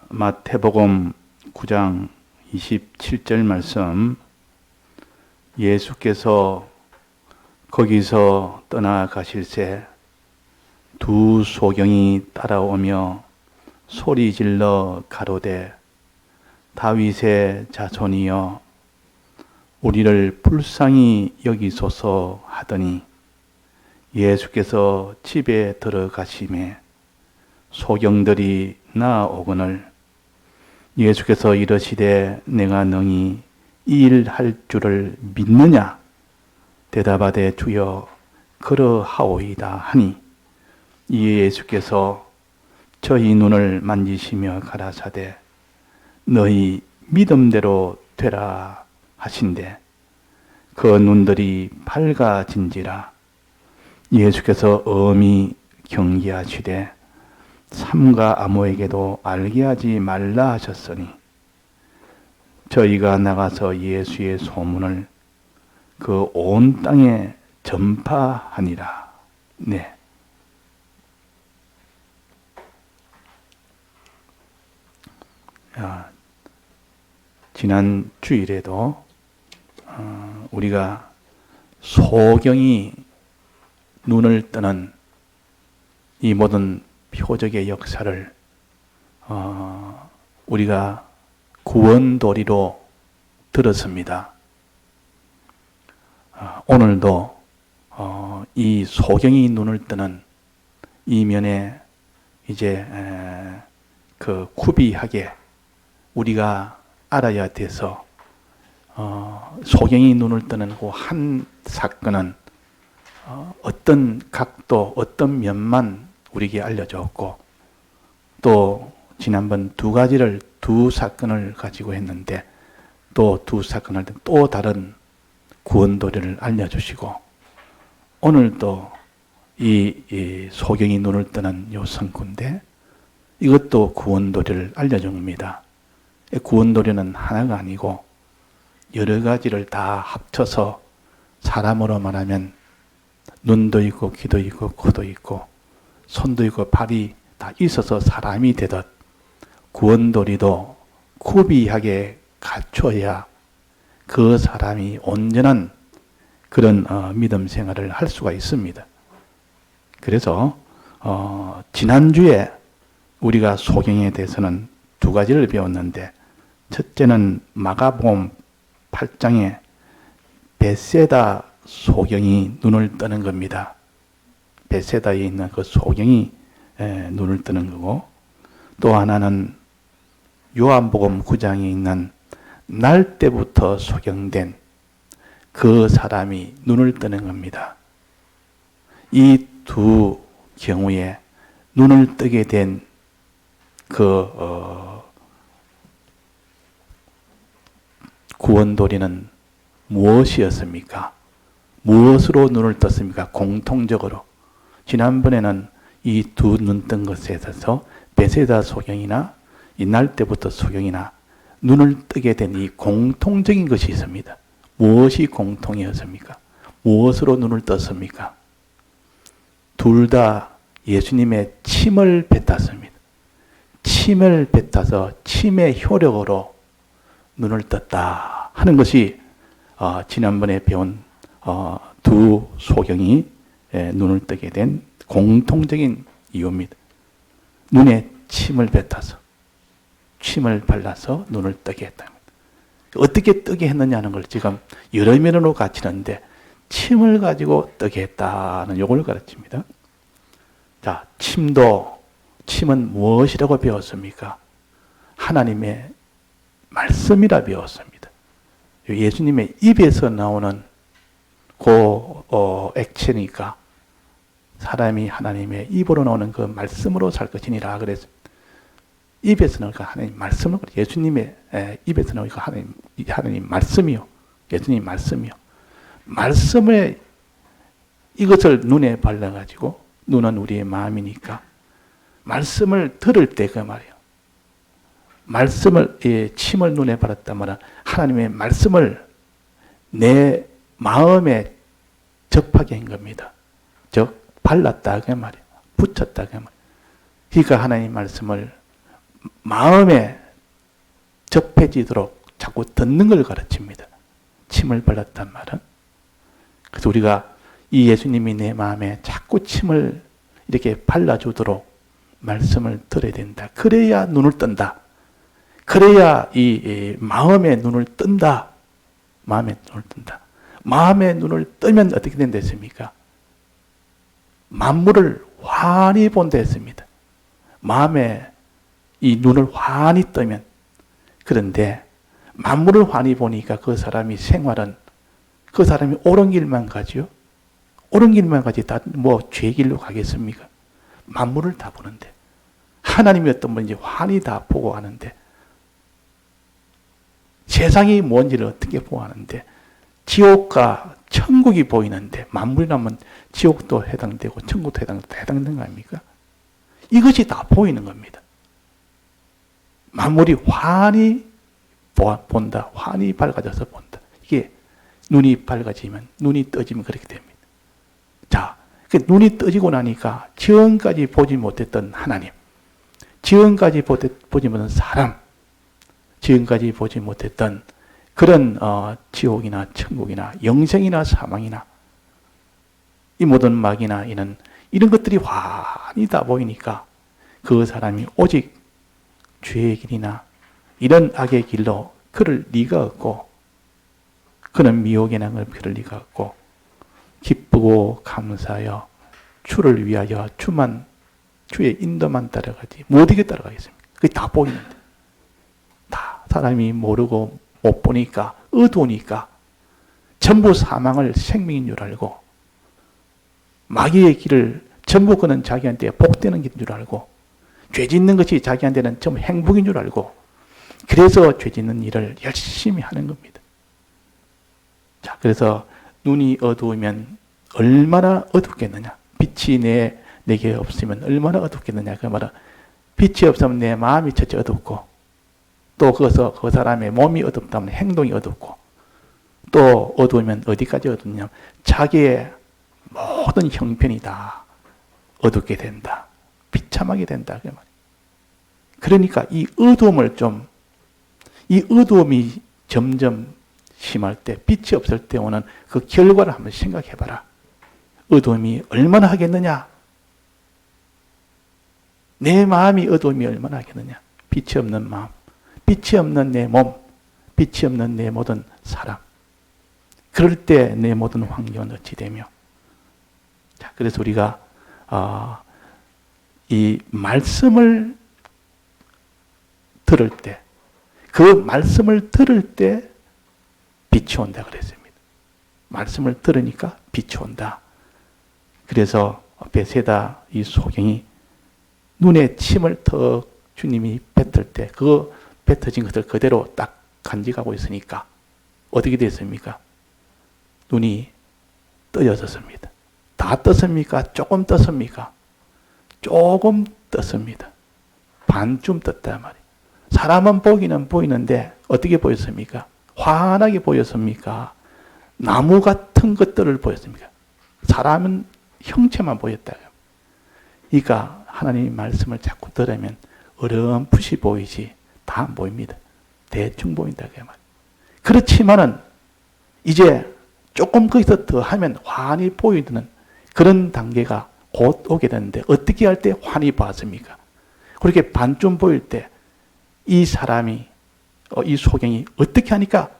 마태복음 9장 27절 말씀, 예수께서 거기서 떠나가실새 두 소경이 따라오며 소리질러 가로되 다윗의 자손이여 우리를 불쌍히 여기소서 하더니 예수께서 집에 들어가심에 소경들이 나아오거늘 예수께서 이르시되 내가 능히 이 일 할 줄을 믿느냐 대답하되 주여 그러하오이다 하니 이에 예수께서 저희 눈을 만지시며 가라사대 너희 믿음대로 되라 하신대 그 눈들이 밝아진지라. 예수께서 엄히 경계하시되 삼가 아무에게도 알게 하지 말라 하셨으니 저희가 나가서 예수의 소문을 그 온 땅에 전파하니라. 네. 지난 주일에도 우리가 소경이 눈을 뜨는 이 모든 표적의 역사를 우리가 구원도리로 들었습니다. 오늘도 이 소경이 눈을 뜨는 이면에 이제 그 구비하게 우리가 알아야 돼서 소경이 눈을 뜨는 그 한 사건은 어떤 각도, 어떤 면만 우리에게 알려줬고 또 지난번 두 사건을 가지고 했는데 또 두 사건을 또 다른 구원도리를 알려주시고 오늘도 이 소경이 눈을 뜨는 요 성구인데 이것도 구원도리를 알려준 겁니다. 구원도리는 하나가 아니고 여러 가지를 다 합쳐서 사람으로 말하면 눈도 있고 귀도 있고 코도 있고 손도 있고 발이 다 있어서 사람이 되듯 구원도리도 구비하게 갖춰야 그 사람이 온전한 그런 믿음 생활을 할 수가 있습니다. 그래서 지난주에 우리가 소경에 대해서는 두 가지를 배웠는데 첫째는 마가복음 8장에 벳세다 소경이 눈을 뜨는 겁니다. 벳세다에 있는 그 소경이 눈을 뜨는 거고 또 하나는 요한복음 9장에 있는 날 때부터 소경된 그 사람이 눈을 뜨는 겁니다. 이 두 경우에 눈을 뜨게 된 그 구원도리는 무엇이었습니까? 무엇으로 눈을 떴습니까? 공통적으로. 지난번에는 이 두 눈 뜬 것에 있어서 베세다 소경이나 이날 때부터 소경이나 눈을 뜨게 된 이 공통적인 것이 있습니다. 무엇이 공통이었습니까? 무엇으로 눈을 떴습니까? 둘 다 예수님의 침을 뱉었습니다. 침을 뱉어서 침의 효력으로 눈을 떴다 하는 것이 지난번에 배운 두 소경이 눈을 뜨게 된 공통적인 이유입니다. 눈에 침을 뱉어서 침을 발라서 눈을 뜨게 했답니다. 어떻게 뜨게 했느냐는 걸 지금 여러 면으로 가르치는데 침을 가지고 뜨게 했다는 요걸 가르칩니다. 자, 침은 무엇이라고 배웠습니까? 하나님의 말씀이라 배웠습니다. 예수님의 입에서 나오는 그 액체니까 사람이 하나님의 입으로 나오는 그 말씀으로 살 것이니라 그랬습니다. 입에서 나오니까 하나님 말씀을 예수님의 입에서 나오니까 하나님 말씀이요. 예수님 말씀이요. 말씀에 이것을 눈에 발라가지고 눈은 우리의 마음이니까 말씀을 들을 때 그 말이에요. 말씀을 침을 눈에 발랐단 말은 하나님의 말씀을 내 마음에 접하게 한 겁니다. 즉 발랐다 그 말이에요. 붙였다 그 말이에요. 그러니까 하나님 말씀을 마음에 접해지도록 자꾸 듣는 걸 가르칩니다. 침을 발랐단 말은. 그래서 우리가 이 예수님이 내 마음에 자꾸 침을 이렇게 발라주도록 말씀을 들어야 된다. 그래야 눈을 뜬다. 그래야 이 마음의 눈을 뜬다. 마음의 눈을 뜬다. 마음의 눈을 뜨면 어떻게 된다 했습니까? 만물을 환히 본다 했습니다. 마음에 이 눈을 환히 뜨면. 그런데 만물을 환히 보니까 그 사람이 생활은 그 사람이 옳은 길만 가지요. 옳은 길만 가지 다 뭐 죄길로 가겠습니까? 만물을 다 보는데 하나님이 어떤 분인지 환히 다 보고 하는데 세상이 뭔지를 어떻게 보고 하는데 지옥과 천국이 보이는데 만물이라면 지옥도 해당되고 천국도 해당되는 거 아닙니까? 이것이 다 보이는 겁니다. 만물이 환히 본다. 환히 밝아져서 본다. 이게 눈이 밝아지면, 눈이 떠지면 그렇게 됩니다. 자, 눈이 떠지고 나니까 지금까지 보지 못했던 하나님, 지금까지 보지 못한 사람, 지금까지 보지 못했던 그런 지옥이나 천국이나 영생이나 사망이나 이 모든 막이나 이런 것들이 환히 다 보이니까 그 사람이 오직 죄의 길이나 이런 악의 길로 그럴 리가 없고 그는 미혹에 난 그럴 리가 없고 기쁘고 감사하여 주를 위하여 주의 인도만 따라가지 못 어떻게 따라가겠습니까? 그게 다 보이는데 다 사람이 모르고 못 보니까 어두우니까 전부 사망을 생명인 줄 알고 마귀의 길을 전부 그는 자기한테 복되는 길인 줄 알고 죄 짓는 것이 자기한테는 전부 행복인 줄 알고 그래서 죄 짓는 일을 열심히 하는 겁니다. 자, 그래서 눈이 어두우면 얼마나 어둡겠느냐. 빛이 내게 없으면 얼마나 어둡겠느냐. 그 말은 빛이 없으면 내 마음이 첫째 어둡고 또 거기서 그 사람의 몸이 어둡다면 행동이 어둡고 또 어두우면 어디까지 어둡냐. 자기의 모든 형편이 다 어둡게 된다. 비참하게 된다. 그 말이에요. 그러니까 이 어두움이 점점 심할 때, 빛이 없을 때 오는 그 결과를 한번 생각해 봐라. 어두움이 얼마나 하겠느냐? 내 마음이 어두움이 얼마나 하겠느냐? 빛이 없는 마음, 빛이 없는 내 몸, 빛이 없는 내 모든 사람. 그럴 때 내 모든 환경은 어찌 되며? 자, 그래서 우리가 이 말씀을 들을 때, 그 말씀을 들을 때 빛이 온다 그랬습니다. 말씀을 들으니까 빛이 온다. 그래서 베세다 이 소경이 눈에 침을 턱 주님이 뱉을 때 그 뱉어진 것을 그대로 딱 간직하고 있으니까 어떻게 됐습니까? 눈이 떠졌습니다. 다 떴습니까? 조금 떴습니까? 조금 떴습니다. 반쯤 떴단 말이에요. 사람은 보기는 보이는데 어떻게 보였습니까? 환하게 보였습니까? 나무 같은 것들을 보였습니까? 사람은 형체만 보였다. 그러니까 하나님의 말씀을 자꾸 들으면 어렴풋이 보이지 다 안 보입니다. 대충 보인다. 그렇지만은 이제 조금 거기서 더 하면 환히 보이는 그런 단계가 곧 오게 되는데 어떻게 할 때 환히 봤습니까? 그렇게 반쯤 보일 때 이 사람이 이 소경이 어떻게 하니까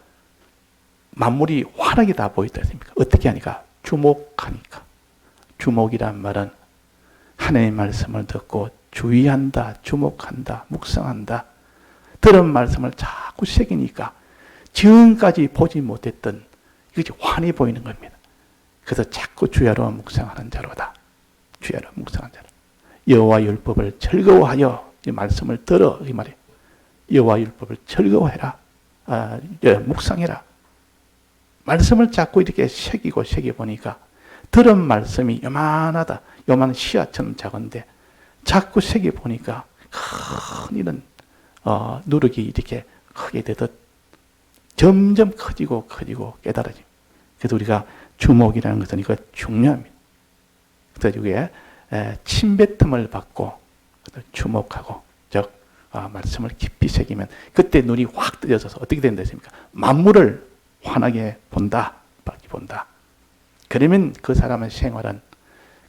만물이 환하게 다 보였다 했습니까? 어떻게 하니까? 주목하니까. 주목이란 말은 하나님의 말씀을 듣고 주의한다, 주목한다, 묵상한다. 들은 말씀을 자꾸 새기니까 지금까지 보지 못했던 이것이 환히 보이는 겁니다. 그래서 자꾸 주야로 묵상하는 자로다. 주야로 묵상하는 자로. 여호와 율법을 즐거워하여 이 말씀을 들어 이 말이에요. 여호와 율법을 즐거워해라. 묵상해라. 말씀을 자꾸 이렇게 새기고 새겨보니까 들은 말씀이 요만하다. 요만 시야처럼 작은데 자꾸 새겨보니까 큰 이런 누룩이 이렇게 크게 되듯 점점 커지고 깨달아집니다. 그래서 우리가 주목이라는 것은 이거 중요합니다. 그래서 이게 침뱉음을 받고 주목하고 즉 말씀을 깊이 새기면 그때 눈이 확 뜨여져서 어떻게 된다 했습니까? 만물을 환하게 본다. 밝게 본다. 그러면 그 사람의 생활은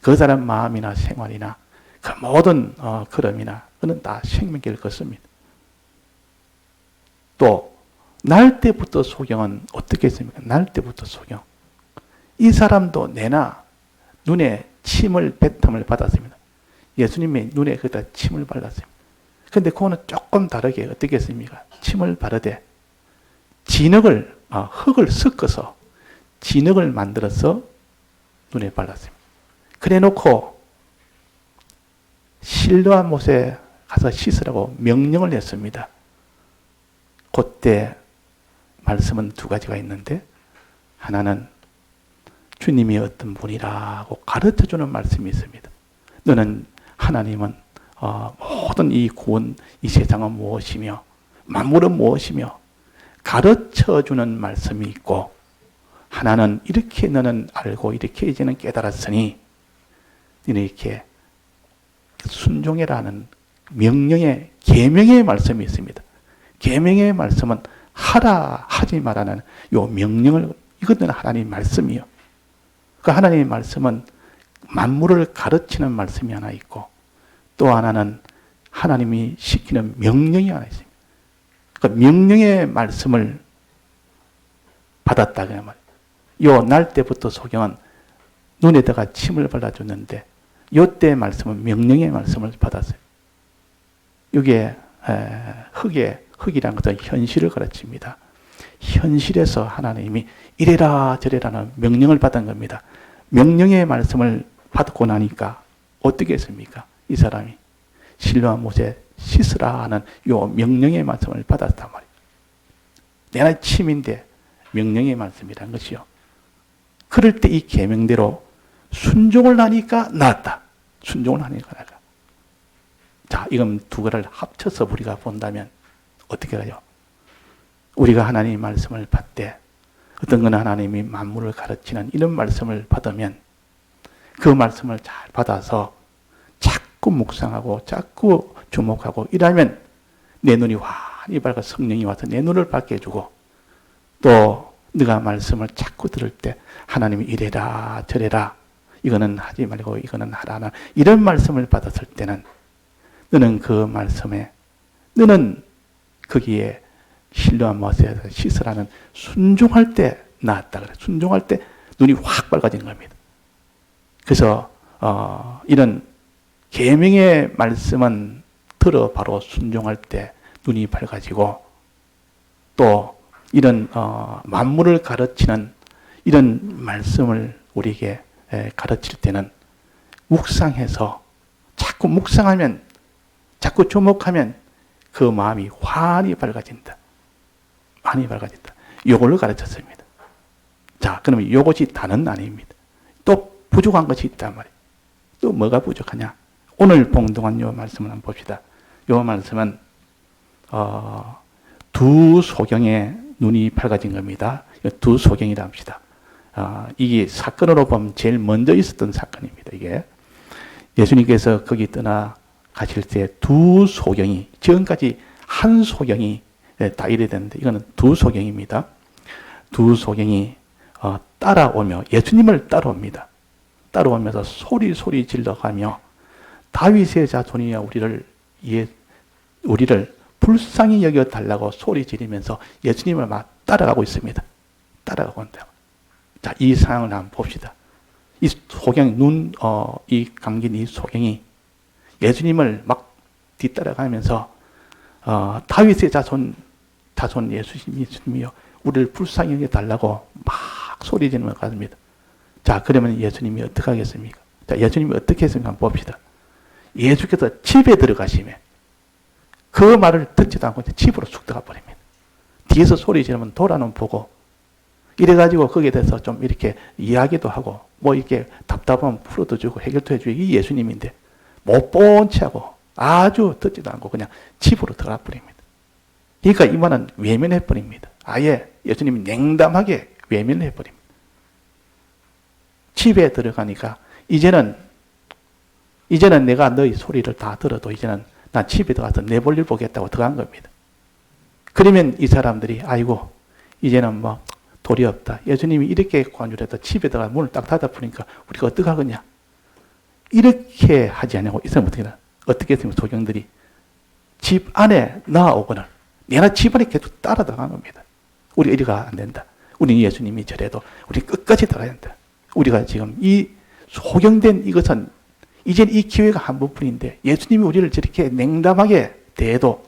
그 사람 마음이나 생활이나 그 모든 걸음이나 그는 다 생명길을 걷습니다. 또 날 때부터 소경은 어떻게 했습니까? 날 때부터 소경. 이 사람도 내나 눈에 침을 뱉음을 받았습니다. 예수님의 눈에 그다 침을 발랐습니다. 그런데 그거는 조금 다르게 어떻게 했습니까? 침을 바르되 진흙을 흙을 섞어서 진흙을 만들어서 눈에 발랐습니다. 그래 놓고 실로암 못에 가서 씻으라고 명령을 했습니다. 그때 말씀은 두 가지가 있는데 하나는 주님이 어떤 분이라고 가르쳐주는 말씀이 있습니다. 너는 하나님은 모든 이 구원, 이 세상은 무엇이며 만물은 무엇이며 가르쳐주는 말씀이 있고 하나는 이렇게 너는 알고 이렇게 이제는 깨달았으니 너는 이렇게 순종해라는 명령의 계명의 말씀이 있습니다. 계명의 말씀은 하라 하지 말라는 요 명령을 이것은 하나님의 말씀이요. 그 하나님의 말씀은 만물을 가르치는 말씀이 하나 있고 또 하나는 하나님이 시키는 명령이 하나 있습니다. 그 명령의 말씀을 받았다 그 말이에요. 요 날 때부터 소경은 눈에다가 침을 발라줬는데 요때 말씀은 명령의 말씀을 받았어요. 이게 흙이란 것은 현실을 가르칩니다. 현실에서 하나님이 이래라 저래라는 명령을 받은 겁니다. 명령의 말씀을 받고 나니까 어떻게 했습니까? 이 사람이 실로암 못에 씻으라 하는 요 명령의 말씀을 받았단 말이에요. 내가 침인데 명령의 말씀이란 것이요. 그럴 때 이 계명대로 순종을 하니까 나았다. 순종을 하니까 나았다. 자, 이건 두 개를 합쳐서 우리가 본다면 어떻게 해요? 우리가 하나님의 말씀을 받되 어떤 건 하나님이 만물을 가르치는 이런 말씀을 받으면 그 말씀을 잘 받아서 자꾸 묵상하고 자꾸 주목하고 이러면 내 눈이 환히 밝아 성령이 와서 내 눈을 밝게 해주고 또 네가 말씀을 자꾸 들을 때 하나님이 이래라 저래라 이거는 하지 말고 이거는 하라 이런 말씀을 받았을 때는 너는 그 말씀에 너는 거기에 실로암 못에 씻으라는 순종할 때 나았다 그래. 순종할 때 눈이 확 밝아진 겁니다. 그래서 이런 계명의 말씀은 들어 바로 순종할 때 눈이 밝아지고 또 이런 만물을 가르치는 이런 말씀을 우리에게 가르칠 때는 묵상해서 자꾸 묵상하면 자꾸 주목하면 그 마음이 환히 밝아진다. 환히 밝아진다. 요걸로 가르쳤습니다. 자, 그러면 이것이 다는 아닙니다. 또 부족한 것이 있단 말이에요. 또 뭐가 부족하냐? 오늘 봉독한 요 말씀을 한번 봅시다. 요 말씀은 두 소경의 눈이 밝아진 겁니다. 두 소경이라 합시다. 이게 사건으로 보면 제일 먼저 있었던 사건입니다. 이게 예수님께서 거기 떠나 가실 때 두 소경이 지금까지 한 소경이 다 이래 되는데 이거는 두 소경입니다. 두 소경이 따라오며 예수님을 따라옵니다. 따라오면서 소리 질러가며 다윗의 자손이여 우리를 불쌍히 여겨 달라고 소리 지르면서 예수님을 막 따라가고 있습니다. 따라가고 있다. 자, 이 상황을 한번 봅시다. 이 소경 이 감긴 이 소경이 예수님을 막 뒤따라가면서 다윗의 자손 예수님이여 우리를 불쌍히 여겨 달라고 막 소리 지르며 갑니다. 자, 그러면 예수님이 어떻게 하겠습니까? 자, 예수님이 어떻게 했습니까? 한번 봅시다. 예수께서 집에 들어가시면 그 말을 듣지도 않고 집으로 쑥 들어가 버립니다. 뒤에서 소리 지르면 돌아는 보고 이래가지고 거기에 대해서 좀 이렇게 이야기도 하고 뭐 이렇게 답답하면 풀어도 주고 해결도 해주고 이 예수님인데 못 본 채하고 아주 듣지도 않고 그냥 집으로 들어가 버립니다. 그러니까 이만은 외면해 버립니다. 아예 예수님이 냉담하게 외면해 버립니다. 집에 들어가니까 이제는 내가 너희 소리를 다 들어도 이제는 나 집에 들어가서 내 볼일 보겠다고 들어간 겁니다. 그러면 이 사람들이 아이고 이제는 뭐 돌이 없다. 예수님이 이렇게 관유해도 집에 들어가 문을 딱 닫아보니까 우리가 어떡하겠냐. 이렇게 하지 않냐고 이 사람 어떻게 했으면 소경들이 집 안에 나오거늘 내가 집 안에 계속 따라다간 겁니다. 우리가 이리가 안 된다. 우리 예수님이 저래도 우리 끝까지 들어야 된다. 우리가 지금 이 소경된 이것은 이젠 이 기회가 한 번뿐인데 예수님이 우리를 저렇게 냉담하게 대해도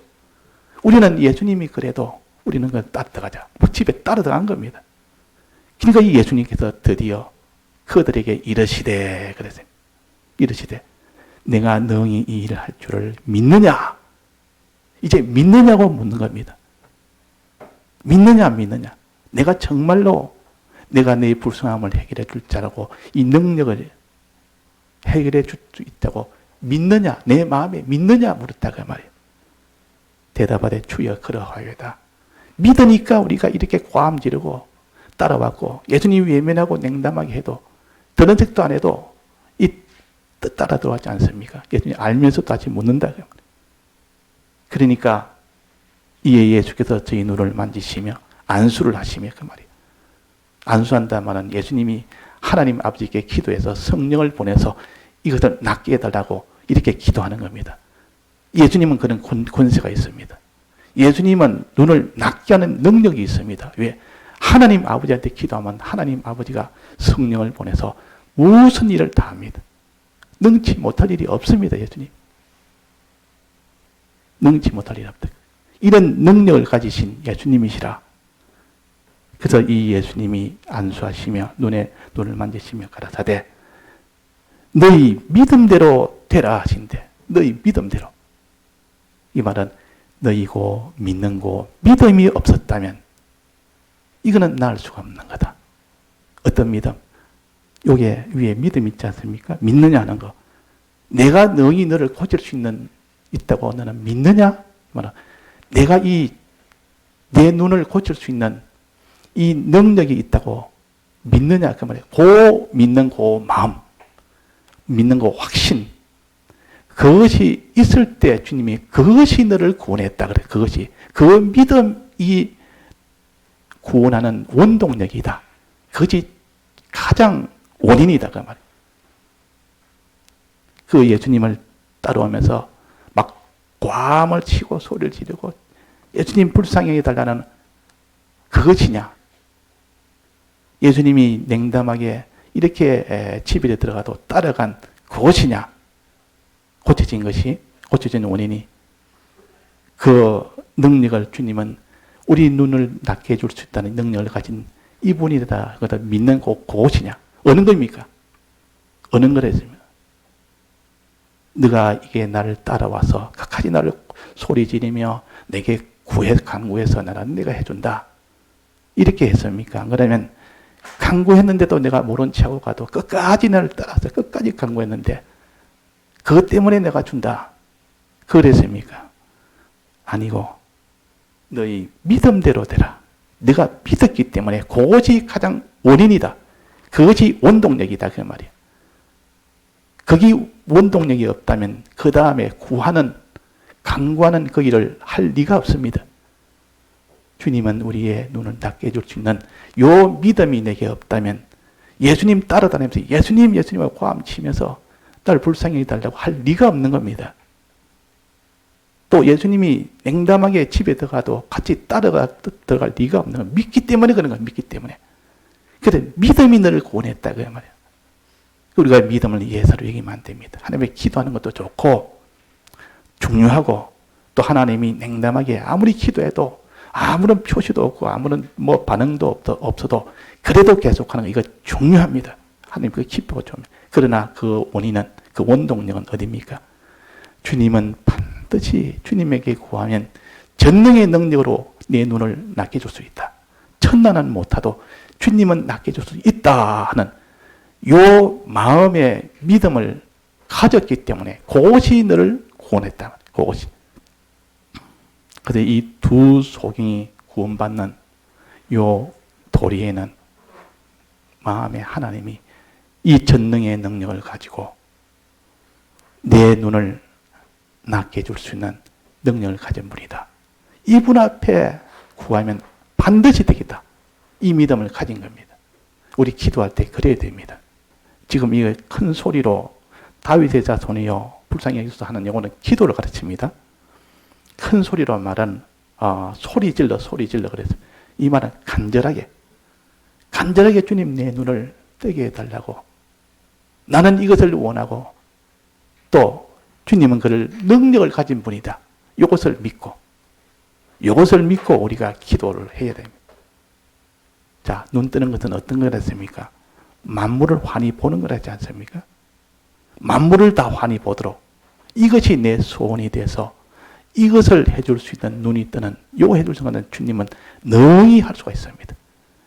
우리는 예수님이 그래도 우리는 그걸 따라가자. 집에 따라간 겁니다. 그러니까 이 예수님께서 드디어 그들에게 이르시되 그랬어요. 이르시되 내가 너희 이 일을 할 줄을 믿느냐? 이제 믿느냐고 묻는 겁니다. 믿느냐 안 믿느냐? 내가 정말로 내가 내 불쌍함을 해결해 줄 자라고 이 능력을 해결해 줄 수 있다고 믿느냐? 내 마음에 믿느냐? 물었다가 말이에요. 대답하되 주여 그러하여다. 믿으니까 우리가 이렇게 고함 지르고 따라왔고 예수님 외면하고 냉담하게 해도 드는 색도 안 해도 이 따라 들어왔지 않습니까? 예수님 알면서도 다시 묻는다. 그러니까 이에 예수께서 저희 눈을 만지시며 안수를 하시며 그 말이에요. 안수한다 말은 예수님이 하나님 아버지께 기도해서 성령을 보내서 이것을 낫게 해달라고 이렇게 기도하는 겁니다. 예수님은 그런 권세가 있습니다. 예수님은 눈을 낫게 하는 능력이 있습니다. 왜? 하나님 아버지한테 기도하면 하나님 아버지가 성령을 보내서 무슨 일을 다 합니다. 능치 못할 일이 없습니다. 예수님. 능치 못할 일이 없다. 이런 능력을 가지신 예수님이시라. 그래서 이 예수님이 안수하시며 눈을 만지시며 가라사대 너희 믿음대로 되라 하신대. 너희 믿음대로. 이 말은 너희고 믿는고 믿음이 없었다면 이거는 나을 수가 없는 거다. 어떤 믿음? 요게 위에 믿음 있지 않습니까? 믿느냐 하는 거. 내가 너를 고칠 수 있다고 너는 믿느냐? 말은 내가 내 눈을 고칠 수 있는 이 능력이 있다고 믿느냐? 그 말이에요. 고 믿는 고 마음. 믿는 고 확신. 그것이 있을 때 주님이 그것이 너를 구원했다 그래. 그것이 그 믿음이 구원하는 원동력이다. 그것이 가장 원인이다 그 말이에요. 그 예수님을 따라오면서 막 꽐을 치고 소리를 지르고 예수님 불쌍히 해달라는 그것이냐? 예수님이 냉담하게 이렇게 집에 들어가도 따라간 그것이냐? 고쳐진 원인이 그 능력을 주님은 우리 눈을 낫게 해줄 수 있다는 능력을 가진 이분이다. 그것을 믿는 그것이냐? 어느 겁니까? 어느 거랬습니다. 네가 이게 나를 따라와서 끝까지 나를 소리 지르며 내게 간구해서 나는 내가 해준다. 이렇게 했습니까? 그러면 간구했는데도 내가 모른 체하고 가도 끝까지 나를 따라서 끝까지 간구했는데 그것 때문에 내가 준다. 그랬습니까? 아니고 너희 믿음대로 되라. 네가 믿었기 때문에 그것이 가장 원인이다. 그것이 원동력이다. 그 말이야. 거기 원동력이 없다면 그 다음에 간구하는 그 일을 할 리가 없습니다. 주님은 우리의 눈을 닫게 해줄 수 있는 요 믿음이 내게 없다면 예수님 따라다니면서 예수님을 고함치면서 나를 불쌍히 해달라고 할 리가 없는 겁니다. 또 예수님이 냉담하게 집에 들어가도 같이 들어갈 리가 없는 거 믿기 때문에 그런 거예요. 믿기 때문에. 그래서 믿음이 너를 구원했다 그 말이에요. 우리가 믿음을 예사로 얘기하면 안 됩니다. 하나님께 기도하는 것도 좋고 중요하고 또 하나님이 냉담하게 아무리 기도해도 아무런 표시도 없고 아무런 반응도 없어도 그래도 계속하는 거 이거 중요합니다. 하나님 그거 기쁘고 좀. 그러나 그 원인은 그 원동력은 어디입니까? 주님은 반드시 주님에게 구하면 전능의 능력으로 내 눈을 낫게 해줄 수 있다. 천만은 못하도 주님은 낫게 해줄 수 있다 하는 요 마음의 믿음을 가졌기 때문에 그것이 너를 구원했다. 그것이. 그래서 이 두 소경이 구원받는 요 도리에는 마음에 하나님이 이 전능의 능력을 가지고 내 눈을 낫게 해줄 수 있는 능력을 가진 분이다. 이분 앞에 구하면 반드시 되겠다. 이 믿음을 가진 겁니다. 우리 기도할 때 그래야 됩니다. 지금 이 큰 소리로 다윗의 자손이여 불쌍히 여기소서 하는 용어는 기도를 가르칩니다. 큰 소리로 말은 소리 질러 그랬어요. 이 말은 간절하게 주님 내 눈을 뜨게 해달라고. 나는 이것을 원하고 또 주님은 그를 능력을 가진 분이다. 이것을 믿고 우리가 기도를 해야 됩니다. 자, 눈 뜨는 것은 어떤 거랬습니까? 만물을 환히 보는 거라지 않습니까? 만물을 다 환히 보도록 이것이 내 소원이 돼서 이것을 해줄 수 있는 눈이 뜨는, 요거 해줄 수 있는 주님은 능히 할 수가 있습니다.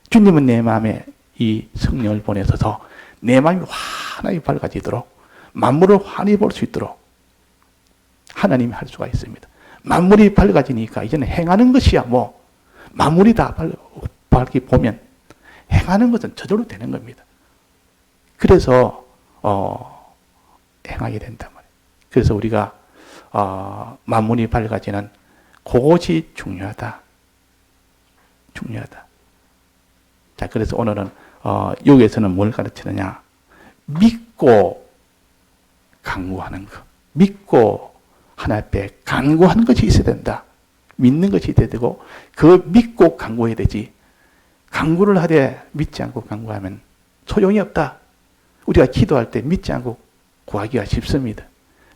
주님은 내 마음에 이 성령을 보내셔서 내 마음이 환하게 밝아지도록 만물을 환히 볼 수 있도록 하나님이 할 수가 있습니다. 만물이 밝아지니까 이제는 행하는 것이야 만물이 다 밝게 보면 행하는 것은 저절로 되는 겁니다. 그래서 행하게 된단 말이에요. 그래서 우리가 만물이 밝아지는 그것이 중요하다. 자, 그래서 오늘은 여기에서는 뭘 가르치느냐? 믿고 간구하는 것. 믿고 하나님 앞에 간구하는 것이 있어야 된다. 믿는 것이 있어야 되고 그 믿고 간구해야 되지. 간구를 하되 믿지 않고 간구하면 소용이 없다. 우리가 기도할 때 믿지 않고 구하기가 쉽습니다.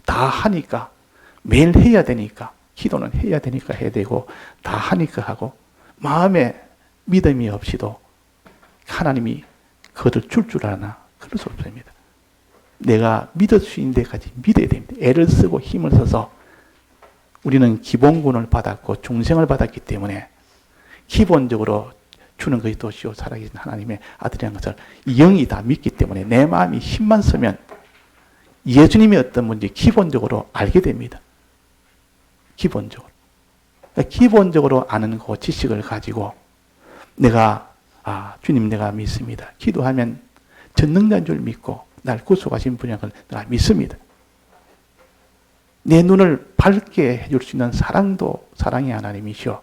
다 하니까 매일 해야 되니까 기도는 해야 되니까 해야 되고 다 하니까 하고 마음에 믿음이 없이도 하나님이 그것을 줄 아나? 그럴 수 없습니다. 내가 믿을 수 있는 데까지 믿어야 됩니다. 애를 쓰고 힘을 써서 우리는 기본권을 받았고 중생을 받았기 때문에 기본적으로 주는 것이 도시오 살아계신 하나님의 아들이라는 것을 영이 다 믿기 때문에 내 마음이 힘만 쓰면 예수님이 어떤 분인지 기본적으로 알게 됩니다. 기본적으로 아는 그 지식을 가지고 내가 주님 내가 믿습니다. 기도하면 전능자인 줄 믿고 날 구속하신 분이라는 걸 내가 믿습니다. 내 눈을 밝게 해줄 수 있는 사랑도 사랑의 하나님이시오.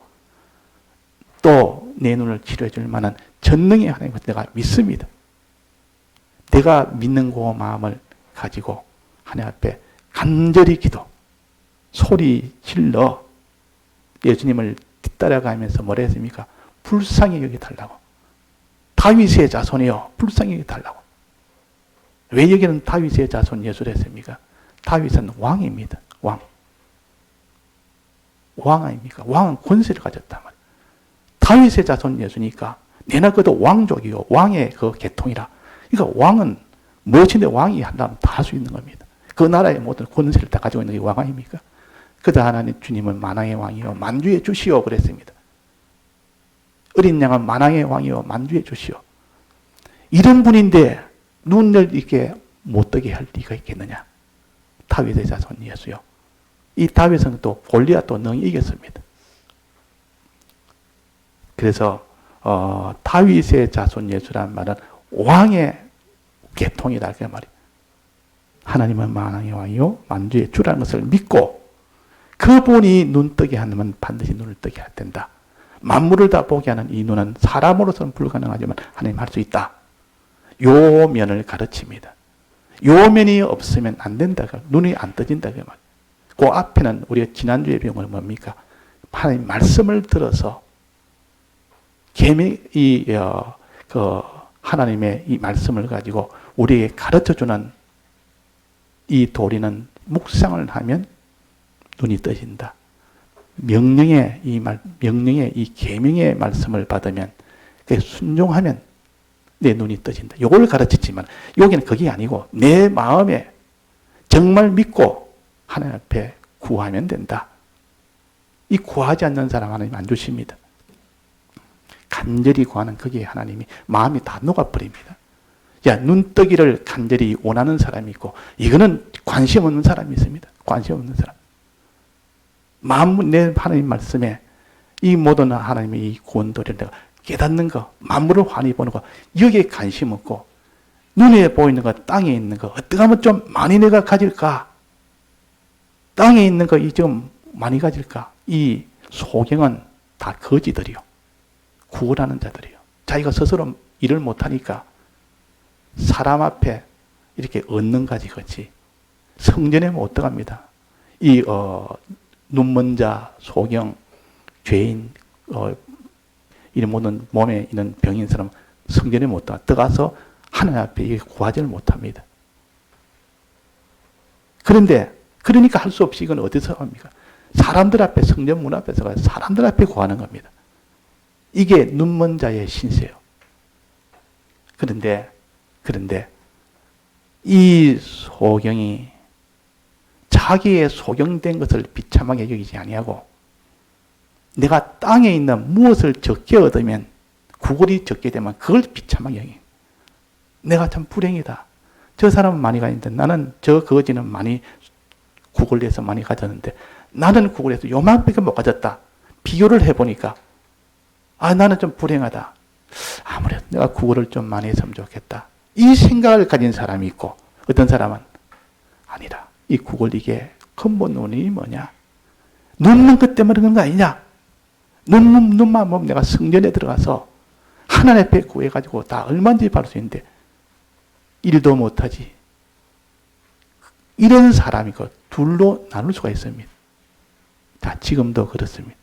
또 내 눈을 치료해 줄 만한 전능의 하나님을 내가 믿습니다. 내가 믿는 그 마음을 가지고 하나님 앞에 간절히 기도, 소리 질러 예수님을 뒤따라가면서 뭐라 했습니까? 불쌍히 여겨달라고. 다윗의 자손이여 불쌍히 여겨달라고. 왜 여기는 다윗의 자손 예수를 했습니까? 다윗은 왕입니다. 왕 아닙니까? 왕은 권세를 가졌단 말이에요. 다윗의 자손 예수니까 내나 그도 왕족이요. 왕의 그 계통이라. 그러니까 왕은 무엇인데 왕이 한다면 다 할 수 있는 겁니다. 그 나라의 모든 권세를 다 가지고 있는 게 왕 아닙니까? 그다 하나님 주님은 만왕의 왕이요 만주의 주시오 그랬습니다. 어린 양은 만왕의 왕이요 만주의 주시오. 이런 분인데 눈을 이렇게 못 뜨게 할 리가 있겠느냐? 다윗의 자손 예수요. 이 다윗은 또 골리앗도 능히 이겼습니다. 그래서 다윗의 자손 예수란 말은 왕의 계통이다 그 말이에요. 하나님은 만왕의 왕이요 만주의 주라는 것을 믿고 그분이 눈 뜨게 하면 반드시 눈을 뜨게 할 된다. 만물을 다 보게 하는 이 눈은 사람으로서는 불가능하지만 하나님 할 수 있다. 요 면을 가르칩니다. 요 면이 없으면 안 된다. 눈이 안 떠진다 그 말이에요. 그 앞에는 우리가 지난주에 배운 건 뭡니까? 하나님 말씀을 들어서 하나님의 이 말씀을 가지고 우리에게 가르쳐주는 이 도리는 묵상을 하면 눈이 떠진다. 명령의 이 계명의 말씀을 받으면 순종하면 내 눈이 떠진다. 이걸 가르치지만 여기는 그게 아니고 내 마음에 정말 믿고 하나님 앞에 구하면 된다. 이 구하지 않는 사람 하나님 안 주십니다. 간절히 구하는 그게 하나님이 마음이 다 녹아버립니다. 야, 눈뜨기를 간절히 원하는 사람이 있고 이거는 관심 없는 사람이 있습니다. 관심 없는 사람. 마음 내 하나님 말씀에 이 모든 하나님의 이 구원도리를 내가 깨닫는 거, 만물을 환히 보는 거 여기에 관심 없고 눈에 보이는 거, 땅에 있는 거 어떻게 하면 좀 많이 내가 가질까? 땅에 있는 거 이 지금 많이 가질까? 이 소경은 다 거지들이요. 구걸하는 자들이요. 자기가 스스로 일을 못하니까 사람 앞에 이렇게 얻는 가지 같이 성전에 못 들어갑니다. 이 눈먼 자, 소경, 죄인, 이런 모든 몸에 있는 병인 사람 성전에 못 들어가서 하나님 앞에 구하지를 못합니다. 그런데 그러니까 할 수 없이 이건 어디서 합니까? 사람들 앞에, 성전 문 앞에서 가서 사람들 앞에 구하는 겁니다. 이게 눈먼 자의 신세요. 그런데 이 소경이 자기의 소경된 것을 비참하게 여기지 아니하고 내가 땅에 있는 무엇을 적게 얻으면 구걸이 적게 되면 그걸 비참하게 여기. 내가 참 불행이다. 저 사람은 많이 가는데 나는 저 거지는 많이 구걸해서 많이 가졌는데 나는 구걸해서 요만큼밖에 못 가졌다. 비교를 해보니까 나는 좀 불행하다. 아무래도 내가 구걸을 좀 많이 했으면 좋겠다. 이 생각을 가진 사람이 있고 어떤 사람은 아니라 이 구걸 이게 근본 원인이 뭐냐? 눈먼 것 때문에 그런 거 아니냐? 눈만 보면 내가 성전에 들어가서 하나님 앞에 구해가지고 다 얼마든지 받을 수 있는데 일도 못하지. 이런 사람이고 둘로 나눌 수가 있습니다. 자, 지금도 그렇습니다.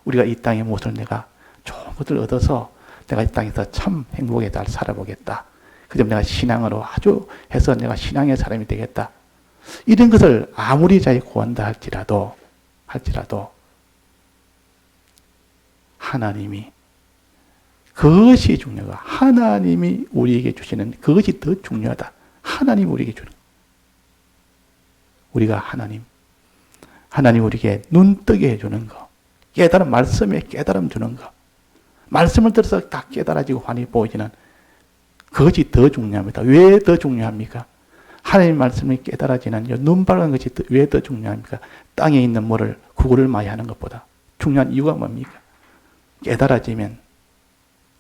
우리가 이 땅의 무엇을 내가 좋은 것을 얻어서 내가 이 땅에서 참 행복하게 잘 살아보겠다. 그럼 내가 신앙으로 아주 해서 내가 신앙의 사람이 되겠다. 이런 것을 아무리 잘 구한다 할지라도 하나님이 그것이 중요하고 하나님이 우리에게 주시는 그것이 더 중요하다. 하나님이 우리에게 주는 우리가 하나님 우리에게 눈뜨게 해주는 거, 깨달음, 말씀에 깨달음 주는 거, 말씀을 들어서 다 깨달아지고 환히 보이지는 그것이 더 중요합니다. 왜 더 중요합니까? 하나님 말씀이 깨달아지는 눈 밝은 것이 왜 더 중요합니까? 땅에 있는 뭐를 구걸을 많이 하는 것보다 중요한 이유가 뭡니까? 깨달아지면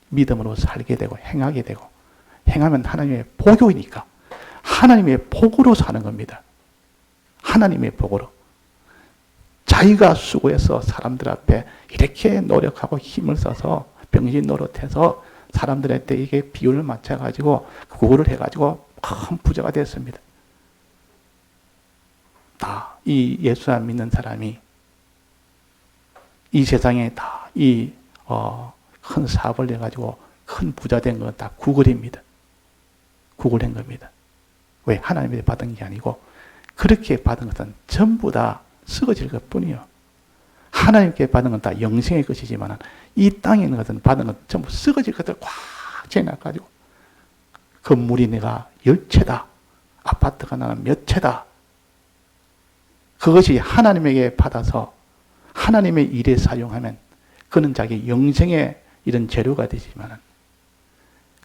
믿음으로 살게 되고 행하게 되고 행하면 하나님의 복이니까 하나님의 복으로 사는 겁니다. 하나님의 복으로. 자기가 수고해서 사람들 앞에 이렇게 노력하고 힘을 써서 병신 노릇해서 사람들한테 이게 비율을 맞춰가지고 구걸을 해가지고 큰 부자가 됐습니다. 다 이 예수 안 믿는 사람이 이 세상에 다 이 큰 사업을 해가지고 큰 부자 된 건 다 구걸입니다. 구걸한 겁니다. 왜? 하나님께 받은 게 아니고 그렇게 받은 것은 전부 다 썩어질 것 뿐이요. 하나님께 받은 건 다 영생의 것이지만 이 땅에 있는 것은 받은 건 전부 썩어질 것들 꽉 채워놔가지고 건물이 내가 10채다. 아파트가 나는 몇 채다. 그것이 하나님에게 받아서 하나님의 일에 사용하면 그는 자기 영생의 이런 재료가 되지만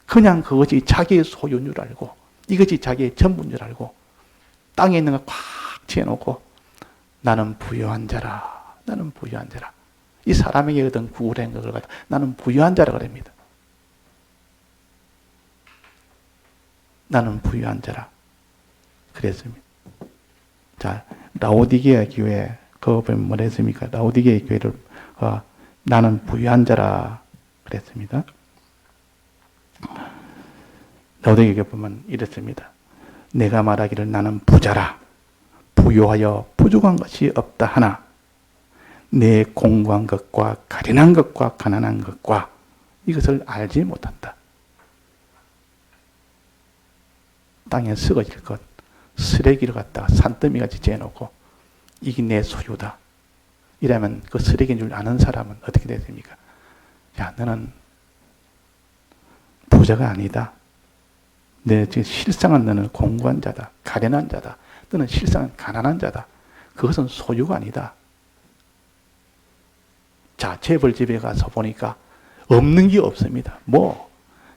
그냥 그것이 자기의 소유인 줄 알고 이것이 자기의 전부인 줄 알고 땅에 있는 거 꽉 채워놓고 나는 부유한 자라. 나는 부유한 자라. 이 사람에게 얻은 구걸한 것을 가지고 나는 부유한 자라 그럽니다. 나는 부유한 자라. 그랬습니다. 자, 라오디게아 교회, 그거 보면 뭐라 했습니까? 라오디게아 교회를, 나는 부유한 자라. 그랬습니다. 라오디게아 교회 보면 이랬습니다. 내가 말하기를 나는 부자라. 부유하여 부족한 것이 없다 하나 내 공고한 것과 가련한 것과 가난한 것과 이것을 알지 못한다. 땅에 썩어질 것, 쓰레기를 갖다가 산더미같이 재놓고 이게 내 소유다. 이러면 그 쓰레기인 줄 아는 사람은 어떻게 됐습니까? 야, 너는 부자가 아니다. 내 지금 실상은 너는 공고한 자다. 가련한 자다. 너는 실상은 가난한 자다. 그것은 소유가 아니다. 자, 재벌집에 가서 보니까 없는 게 없습니다. 뭐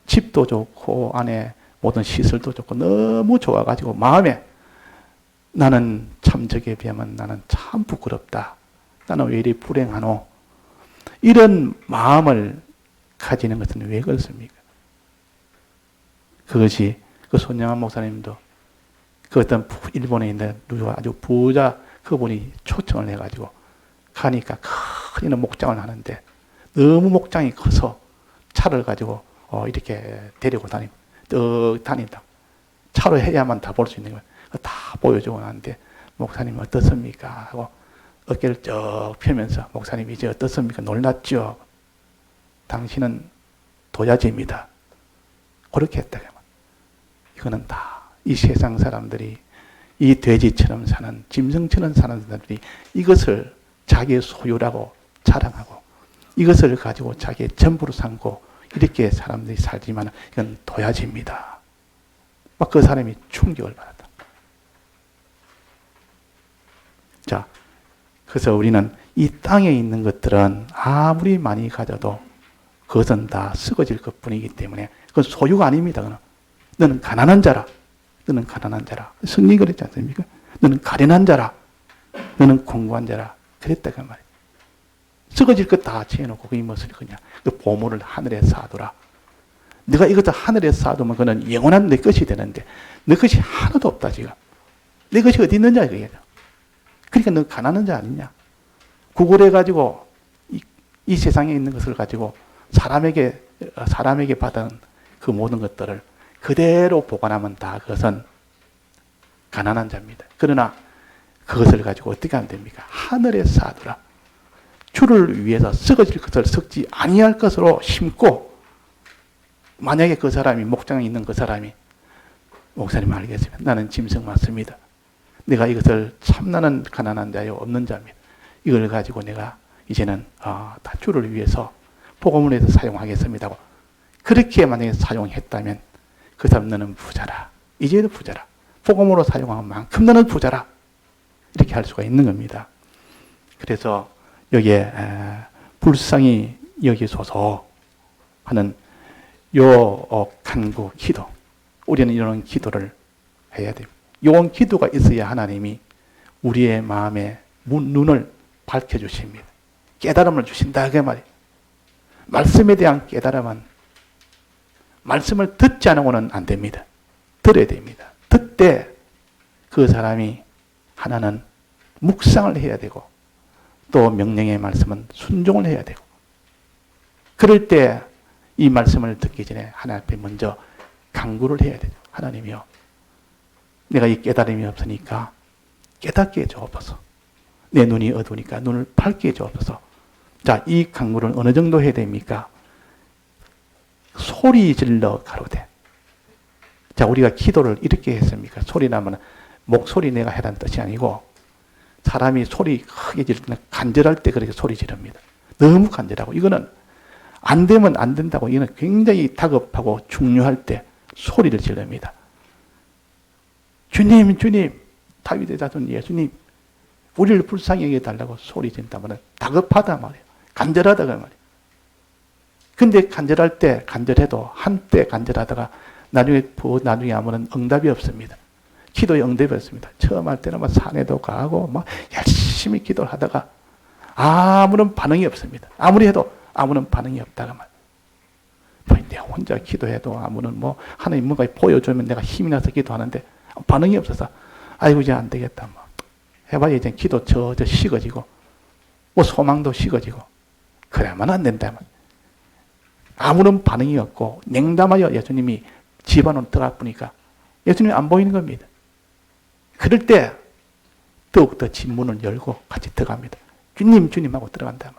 집도 좋고 안에 모든 시설도 좋고 너무 좋아가지고 마음에 나는 참 저기에 비하면 나는 참 부끄럽다. 나는 왜 이리 불행하노? 이런 마음을 가지는 것은 왜 그렇습니까? 그것이 그 손영환 목사님도 그 어떤 일본에 있는 아주 부자 그분이 초청을 해가지고 가니까 큰 있는 목장을 하는데 너무 목장이 커서 차를 가지고 이렇게 데리고 다닌다. 차로 해야만 다 볼 수 있는 거예요. 다 보여주고 나는데 목사님 어떻습니까? 하고 어깨를 쭉 펴면서 목사님 이제 어떻습니까? 놀랐죠? 당신은 도자지입니다. 그렇게 했다. 이거는 다 이 세상 사람들이 이 돼지처럼 사는 짐승처럼 사는 사람들이 이것을 자기의 소유라고 자랑하고 이것을 가지고 자기의 전부로 삼고 이렇게 사람들이 살지만 이건 도자지입니다. 막 그 사람이 충격을 받았다. 자, 그래서 우리는 이 땅에 있는 것들은 아무리 많이 가져도 그것은 다 썩어질 것뿐이기 때문에 그건 소유가 아닙니다. 그건. 너는 가난한 자라. 너는 가난한 자라. 성경이 그랬지 않습니까? 너는 가련한 자라. 너는 공고한 자라. 그랬다 그 말이에요. 썩어질 것 다 채워놓고 그게 무엇을 거냐. 그 보물을 하늘에 쌓아두라. 네가 이것도 하늘에 쌓아두면 그는 영원한 내 것이 되는데 내 것이 하나도 없다 지금. 내 것이 어디 있느냐 이거죠. 그러니까 너 가난한 자 아니냐. 구걸해가지고 이 세상에 있는 것을 가지고 사람에게 받은 그 모든 것들을 그대로 보관하면 다 그것은 가난한 자입니다. 그러나 그것을 가지고 어떻게 하면 됩니까? 하늘에 쌓아두라. 주를 위해서 썩어질 것을 썩지 아니할 것으로 심고 만약에 그 사람이 목장에 있는 그 사람이 목사님 알겠습니다. 나는 짐승 맞습니다. 내가 이것을 참나는 가난한 자요 없는 자입니다. 이걸 가지고 내가 이제는 다 주를 위해서 복음을 해서 사용하겠습니다. 그렇게 만약에 사용했다면 그 사람 너는 부자라. 이제도 부자라. 복음으로 사용한 만큼 너는 부자라. 이렇게 할 수가 있는 겁니다. 그래서 여기에 불쌍히 여기소서 하는 요 간구 기도. 우리는 이런 기도를 해야 됩니다. 이런 기도가 있어야 하나님이 우리의 마음의 눈을 밝혀주십니다. 깨달음을 주신다 그 말이에요. 말씀에 대한 깨달음은 말씀을 듣지 않으고는 안 됩니다. 들어야 됩니다. 듣되 그 사람이 하나는 묵상을 해야 되고 또 명령의 말씀은 순종을 해야 되고 그럴 때 이 말씀을 듣기 전에 하나님 앞에 먼저 간구를 해야 되죠. 하나님이요. 내가 이 깨달음이 없으니까 깨닫게 해주옵소서. 내 눈이 어두우니까 눈을 밝게 해주옵소서. 자, 이 간구를 어느 정도 해야 됩니까? 소리 질러 가로되. 자, 우리가 기도를 이렇게 했습니까? 소리 나면 목소리 내가 해라는 뜻이 아니고 사람이 소리 크게 지를 때 간절할 때 그렇게 소리 지릅니다. 너무 간절하고 이거는 안 되면 안 된다고 이거는 굉장히 다급하고 중요할 때 소리를 지릅니다. 주님, 주님, 다윗의 자손 예수님, 우리를 불쌍히 여겨달라고 소리 지른다면 다급하다 말이에요. 간절하다 그 말이에요. 근데 간절할 때 간절해도 한때 간절하다가 나중에 하면은 응답이 없습니다. 기도에 응답이 없습니다. 처음 할 때는 막 산에도 가고 막 열심히 기도를 하다가 아무런 반응이 없습니다. 아무리 해도 아무런 반응이 없다가 말이에요. 내가 혼자 기도해도 아무런 하나님 뭔가 보여주면 내가 힘이 나서 기도하는데 반응이 없어서 아이고 이제 안 되겠다. 해봐야 이제 기도 저 식어지고 소망도 식어지고 그래야만 안 된다. 아무런 반응이 없고 냉담하여 예수님이 집안으로 들어가 보니까 예수님이 안 보이는 겁니다. 그럴 때 더욱더 집문을 열고 같이 들어갑니다. 주님, 주님 하고 들어간다.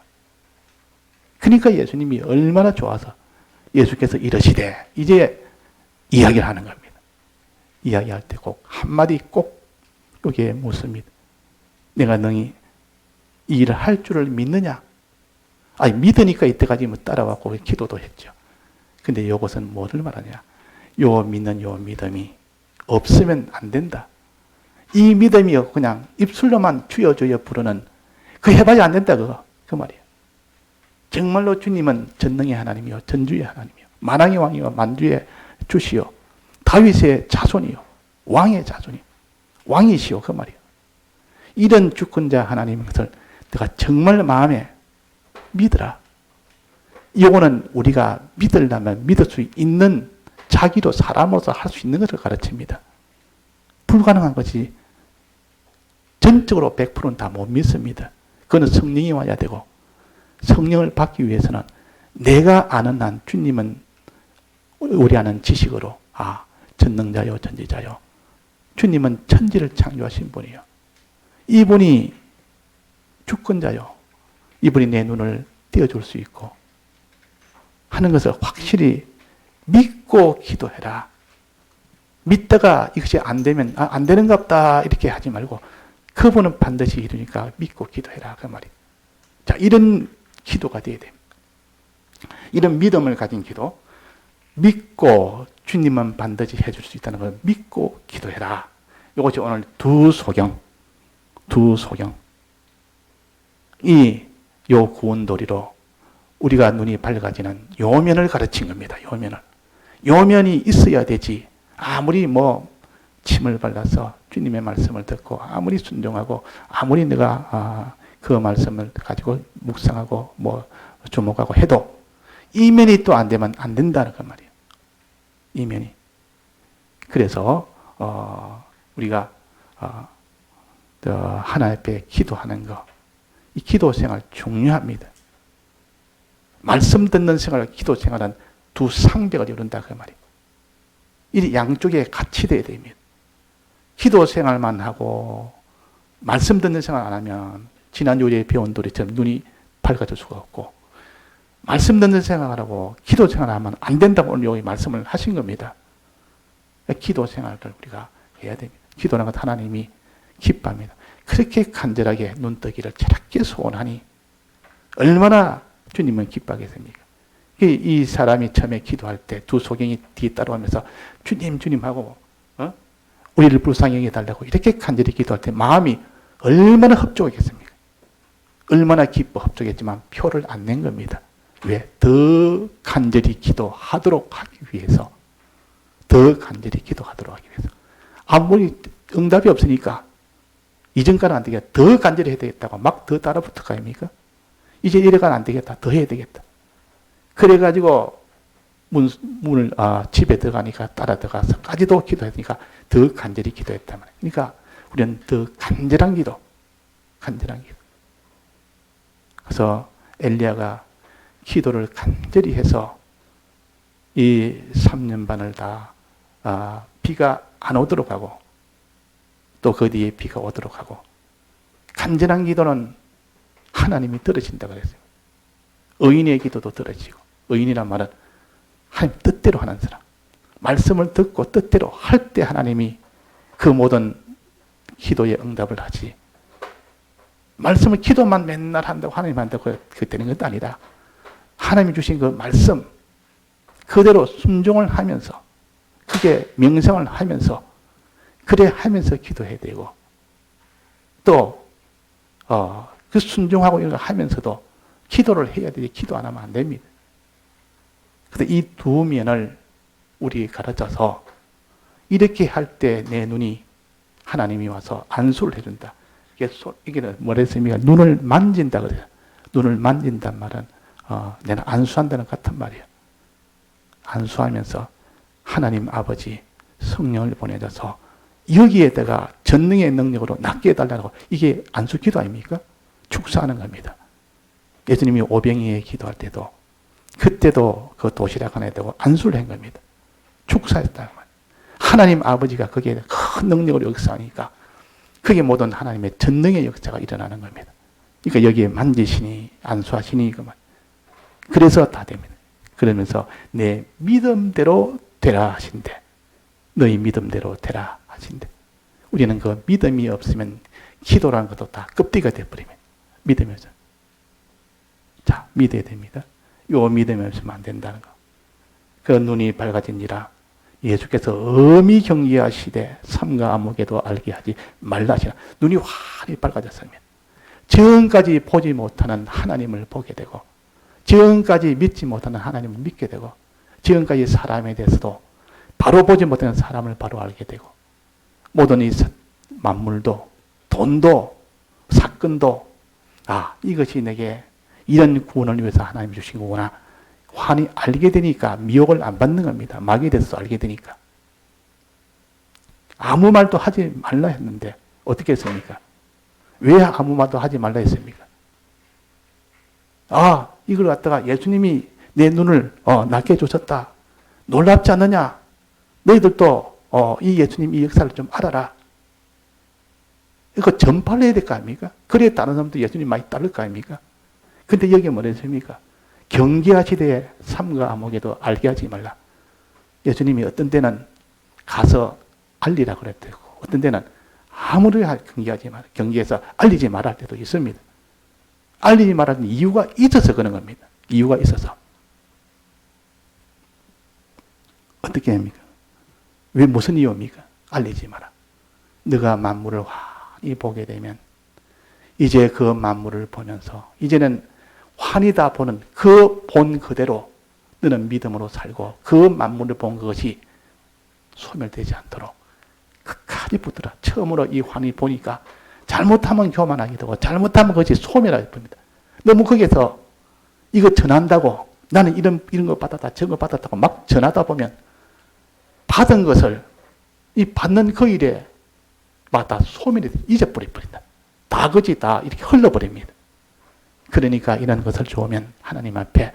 그러니까 예수님이 얼마나 좋아서 예수께서 이러시되 이제 이야기를 하는 겁니다. 이야기할 때 꼭 한마디 꼭 여기에 묻습니다. 내가 너희 이 일을 할 줄을 믿느냐? 아니 믿으니까 이때까지 따라왔고 기도도 했죠. 근데 이것은 뭐를 말하냐? 요 믿는 요 믿음이 없으면 안 된다. 이 믿음이 그냥 입술로만 주여 주여 부르는 그 해봐야 안 된다 그거. 그 말이에요. 정말로 주님은 전능의 하나님이요 전주의 하나님이요 만왕의 왕이요 만주의 주시요 다윗의 자손이요 왕의 자손이요 왕이시요 그 말이에요. 이런 주권자 하나님의 것을 내가 정말 마음에 믿으라. 이거는 우리가 믿으려면 믿을 수 있는 자기도 사람으로서 할 수 있는 것을 가르칩니다. 불가능한 것이 전적으로 100%는 다 못 믿습니다. 그거는 성령이 와야 되고, 성령을 받기 위해서는 내가 아는 한 주님은 우리 아는 지식으로 전능자요 전지자요. 주님은 천지를 창조하신 분이요. 이분이 주권자요. 이분이 내 눈을 띄워줄 수 있고 하는 것을 확실히 믿고 기도해라. 믿다가 이것이 안 되면 안 되는가 보다 이렇게 하지 말고 그분은 반드시 이루니까 믿고 기도해라 그 말이에요. 자, 이런 기도가 돼야 됩니다. 이런 믿음을 가진 기도, 믿고 주님은 반드시 해줄 수 있다는 걸 믿고 기도해라. 이것이 오늘 두 소경. 요 구원도리로 우리가 눈이 밝아지는 요면을 가르친 겁니다. 요면이 있어야 되지. 아무리 침을 발라서 주님의 말씀을 듣고 아무리 순종하고 아무리 내가 그 말씀을 가지고 묵상하고 주목하고 해도 이면이 또 안 되면 안 된다는 그 말이에요. 이면이. 그래서 우리가 하나님 앞에 기도하는 거, 이 기도 생활 중요합니다. 말씀 듣는 생활, 기도 생활은 두 상벽을 이룬다 그 말이에요. 이 양쪽에 같이 돼야 됩니다. 기도 생활만 하고 말씀 듣는 생활 안 하면 지난주 우리 배운 도리처럼 눈이 밝아질 수가 없고, 말씀 듣는 생활하고 기도 생활하면 안 된다고 오늘 여기 말씀을 하신 겁니다. 기도 생활을 우리가 해야 됩니다. 기도는 것 하나님이 기뻐합니다. 그렇게 간절하게 눈뜨기를 저렇게 소원하니 얼마나 주님은 기뻐하겠습니까? 이 사람이 처음에 기도할 때 두 소경이 뒤에 따라오면서 주님 하고 우리를 불쌍히 여겨달라고 이렇게 간절히 기도할 때 마음이 얼마나 흡족했겠습니까? 얼마나 기뻐 흡족했지만 표를 안 낸 겁니다. 왜? 더 간절히 기도하도록 하기 위해서. 더 간절히 기도하도록 하기 위해서. 아무리 응답이 없으니까 이전까지는 안 되겠다. 더 간절히 해야 되겠다고 막 더 따라붙을 거 아닙니까? 이제 이래가는 안 되겠다. 더 해야 되겠다. 그래가지고 문을 집에 들어가니까 따라 들어가서까지도 기도했으니까 더 간절히 기도했단 말이에요. 그러니까 우리는 더 간절한 기도. 그래서 엘리야가 기도를 간절히 해서 이 3년 반을 다 비가 안 오도록 하고 또 그 뒤에 비가 오도록 하고, 간절한 기도는 하나님이 들으신다고 그랬어요. 의인의 기도도 들으시고, 의인이란 말은 하나님 뜻대로 하는 사람, 말씀을 듣고 뜻대로 할 때 하나님이 그 모든 기도에 응답을 하지, 말씀을 기도만 맨날 한다고 하나님 한다고 그렇게 되는 것도 아니다. 하나님이 주신 그 말씀 그대로 순종을 하면서, 그게 명상을 하면서, 그래 하면서 기도해야 되고, 또 그 순종하고 이런 거 하면서도 기도를 해야 되지, 기도 안 하면 안 됩니다. 그래서 이 두 면을 우리 가르쳐서 이렇게 할 때 내 눈이 하나님이 와서 안수를 해준다. 이게 뭐랬습니까? 눈을 만진다 그래요. 눈을 만진단 말은 내가 안수한다는 같은 말이에요. 안수하면서 하나님 아버지 성령을 보내줘서 여기에다가 전능의 능력으로 낫게 해달라고, 이게 안수 기도 아닙니까? 축사하는 겁니다. 예수님이 오병이에 기도할 때도 그때도 그 도시락 하나 되고 안수를 한 겁니다. 축사했다는 말. 하나님 아버지가 거기에 큰 능력으로 역사하니까 그게 모든 하나님의 전능의 역사가 일어나는 겁니다. 그러니까 여기에 만지시니 안수하시니 그 말. 그래서 다 됩니다. 그러면서 내 믿음대로 되라 하신대. 너희 믿음대로 되라 하신대. 우리는 그 믿음이 없으면 기도라는 것도 다 껍데기가 돼버리면 믿음이 없어요. 자, 믿어야 됩니다. 요 믿음이 없으면 안 된다는 거. 그 눈이 밝아지니라 예수께서 엄히 경계하시되 삼가 아무개도 알게 하지 말라 하시라. 눈이 환히 밝아졌으면 지금까지 보지 못하는 하나님을 보게 되고, 지금까지 믿지 못하는 하나님을 믿게 되고, 지금까지 사람에 대해서도 바로 보지 못하는 사람을 바로 알게 되고, 모든 이 만물도 돈도 사건도 이것이 내게 이런 구원을 위해서 하나님이 주신 거구나 환히 알게 되니까 미혹을 안 받는 겁니다. 마귀에 대해서 알게 되니까. 아무 말도 하지 말라 했는데 어떻게 했습니까? 왜 아무 말도 하지 말라 했습니까? 아, 이걸 갖다가 예수님이 내 눈을 낫게 해주셨다. 놀랍지 않느냐? 너희들도 이 예수님 이 역사를 좀 알아라. 이거 전파를 해야 될 거 아닙니까? 그래야 다른 사람도 예수님 많이 따를 거 아닙니까? 근데 여기에 뭐라 했습니까? 경계하시되 삼가 암흑에도 알게 하지 말라. 예수님이 어떤 때는 가서 알리라 그랬대요. 어떤 때는 아무리 경계하지 마라. 경계해서 알리지 말아 할 때도 있습니다. 알리지 말라는 이유가 있어서 그런 겁니다. 이유가 있어서. 어떻게 합니까? 왜 무슨 이유입니까? 알리지 마라. 너가 만물을 환히 보게 되면 이제 그 만물을 보면서 이제는 환히 다 보는 그 본 그대로 너는 믿음으로 살고 그 만물을 본 것이 소멸되지 않도록 끝까지 붙들어. 처음으로 이 환히 보니까 잘못하면 교만하게 되고 잘못하면 그것이 소멸하게 됩니다. 너무 거기에서 이거 전한다고 나는 이런 거 받았다 저런 거 받았다고 막 전하다 보면 받은 것을 이 받는 그 일에 막 다 소멸이 잊어버린다. 다 그지 다 이렇게 흘러버립니다. 그러니까 이런 것을 좋으면 하나님 앞에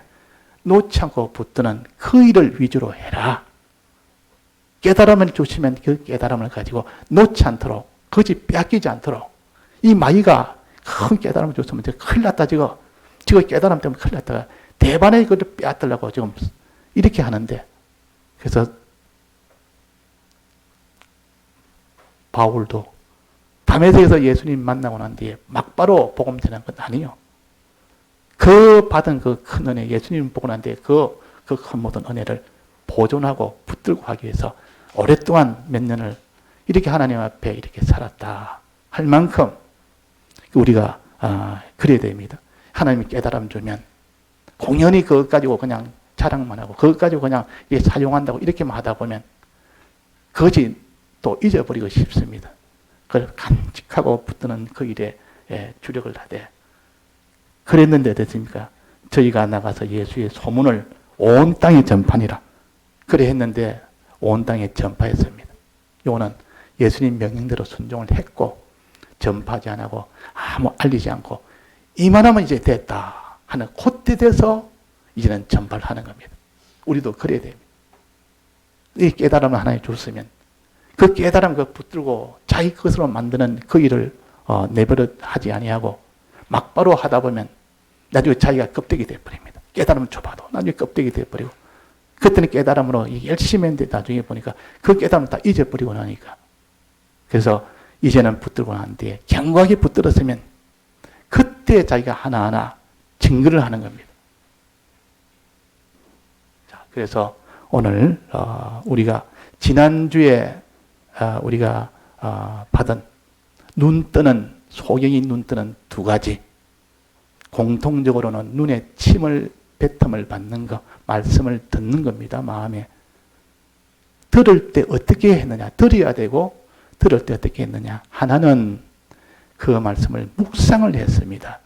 놓지 않고 붙드는 그 일을 위주로 해라. 깨달음을 주시면 그 깨달음을 가지고 놓지 않도록 그지 빼앗기지 않도록 이 마귀가 큰 깨달음을 줬으면 큰일 났다 지금 깨달음 때문에 큰일 났다가 대반에 그걸 빼앗으려고 지금 이렇게 하는데 그래서 바울도 다메섹에서 예수님 만나고 난 뒤에 막바로 복음 전한 건 아니에요. 그 받은 그 큰 은혜, 예수님 보고 난 뒤에 그 큰 모든 은혜를 보존하고 붙들고 하기 위해서 오랫동안 몇 년을 이렇게 하나님 앞에 이렇게 살았다 할 만큼 우리가 그래야 됩니다. 하나님이 깨달음 주면 공연히 그것 가지고 그냥 자랑만 하고 그것 가지고 그냥 사용한다고 이렇게만 하다 보면 그것이 또 잊어버리고 싶습니다. 그걸 간직하고 붙드는 그 일에 주력을 하되 그랬는데 됐습니까? 저희가 나가서 예수의 소문을 온 땅에 전파니라. 그래 했는데 온 땅에 전파했습니다. 요거는 예수님 명령대로 순종을 했고 전파하지 않고 아무 알리지 않고 이만하면 이제 됐다 하는 콧대 돼서 이제는 전파를 하는 겁니다. 우리도 그래야 됩니다. 이 깨달음을 하나님 줬으면 그 깨달음 그 붙들고 자기 것으로 만드는 그 일을 내버려 하지 아니하고 막바로 하다 보면 나중에 자기가 껍데기 되어버립니다. 깨달음을 줘봐도 나중에 껍데기 되어버리고 그때는 깨달음으로 열심히 했는데 나중에 보니까 그 깨달음을 다 잊어버리고 나니까 그래서 이제는 붙들고 난 뒤에 견고하게 붙들었으면 그때 자기가 하나하나 증거를 하는 겁니다. 자, 그래서 오늘 우리가 지난주에 우리가 받은 소경이 눈 뜨는 두 가지 공통적으로는 눈에 침을 뱉음을 받는 것, 말씀을 듣는 겁니다. 마음에 들을 때 어떻게 했느냐, 들어야 되고 들을 때 어떻게 했느냐. 하나는 그 말씀을 묵상을 했습니다.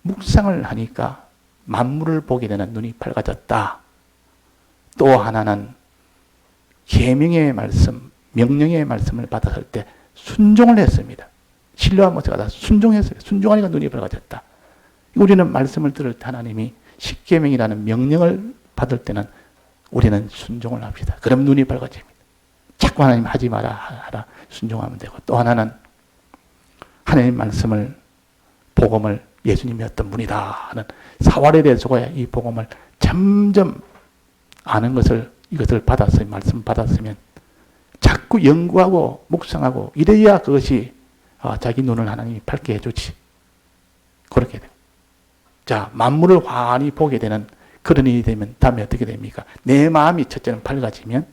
묵상을 하니까 만물을 보게 되는 눈이 밝아졌다. 또 하나는 계명의 말씀, 명령의 말씀을 받았을 때 순종을 했습니다. 신뢰와 못해가 다 순종했어요. 순종하니까 눈이 밝아졌다. 우리는 말씀을 들을 때 하나님이 십계명이라는 명령을 받을 때는 우리는 순종을 합시다. 그럼 눈이 밝아집니다. 자꾸 하나님 하지 마라 하라 순종하면 되고 또 하나는 하나님 말씀을 복음을 예수님이 어떤 분이다 하는 사활에 대해서 이 복음을 점점 아는 이것을 받았으면 말씀 받았으면 자꾸 연구하고 묵상하고 이래야 그것이 자기 눈을 하나님이 밝게 해주지. 그렇게 돼요. 자, 만물을 환히 보게 되는 그런 일이 되면 다음에 어떻게 됩니까? 내 마음이 첫째는 밝아지면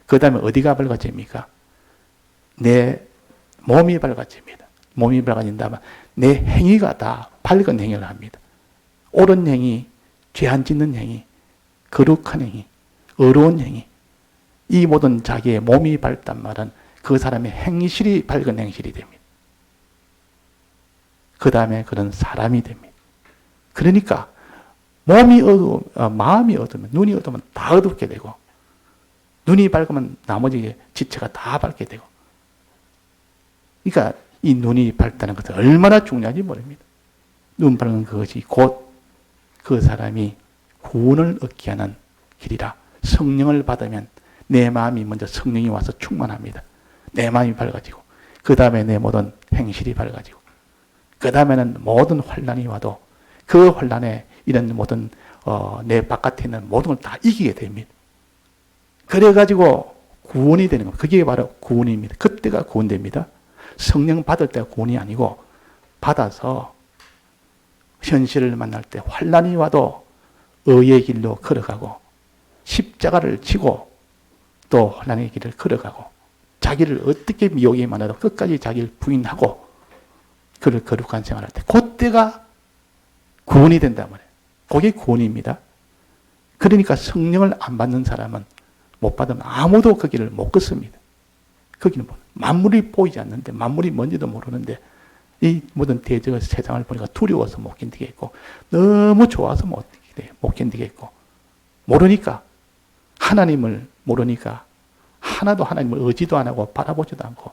그 다음에 어디가 밝아집니까? 내 몸이 밝아집니다. 몸이 밝아진다면 내 행위가 다 밝은 행위를 합니다. 옳은 행위, 죄 안 짓는 행위, 거룩한 행위, 의로운 행위 이 모든 자기의 몸이 밝단 말은 그 사람의 행실이 밝은 행실이 됩니다. 그 다음에 그런 사람이 됩니다. 그러니까 마음이 어두우면 눈이 어두우면 다 어둡게 되고 눈이 밝으면 나머지 지체가 다 밝게 되고 그러니까 이 눈이 밝다는 것은 얼마나 중요한지 모릅니다. 눈 밝은 그것이 곧 그 사람이 구원을 얻게 하는 길이라. 성령을 받으면 내 마음이 먼저 성령이 와서 충만합니다. 내 마음이 밝아지고 그 다음에 내 모든 행실이 밝아지고 그 다음에는 모든 환난이 와도 그 환난에 이런 모든 내 바깥에 있는 모든 걸 다 이기게 됩니다. 그래가지고 구원이 되는 겁니다. 그게 바로 구원입니다. 그때가 구원됩니다. 성령 받을 때가 구원이 아니고 받아서 현실을 만날 때 환난이 와도 의의 길로 걸어가고 십자가를 지고 또 환난의 길을 걸어가고 자기를 어떻게 미혹에 만나도 끝까지 자기를 부인하고 그를 거룩한 생활할 때 그때가 구원이 된단 말이에요. 그게 구원입니다. 그러니까 성령을 안 받는 사람은 못 받으면 아무도 그 길을 못 걷습니다. 그 길은 만물이 보이지 않는데 만물이 뭔지도 모르는데 이 모든 대저 세상을 보니까 두려워서 못 견디겠고 너무 좋아서 못 견디겠고 모르니까 하나님을 모르니까 하나도 하나님을 의지도 안 하고 바라보지도 않고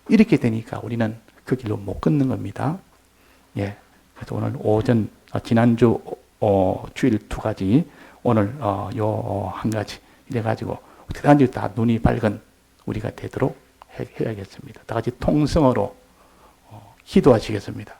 이렇게 되니까 우리는 그 길로 못 걷는 겁니다. 예. 그래서 오늘 오전 지난주 주일 2가지 오늘 요 한 가지 이래가지고 대단히 다 눈이 밝은 우리가 되도록 해야겠습니다. 다 같이 통성어로 기도하시겠습니다.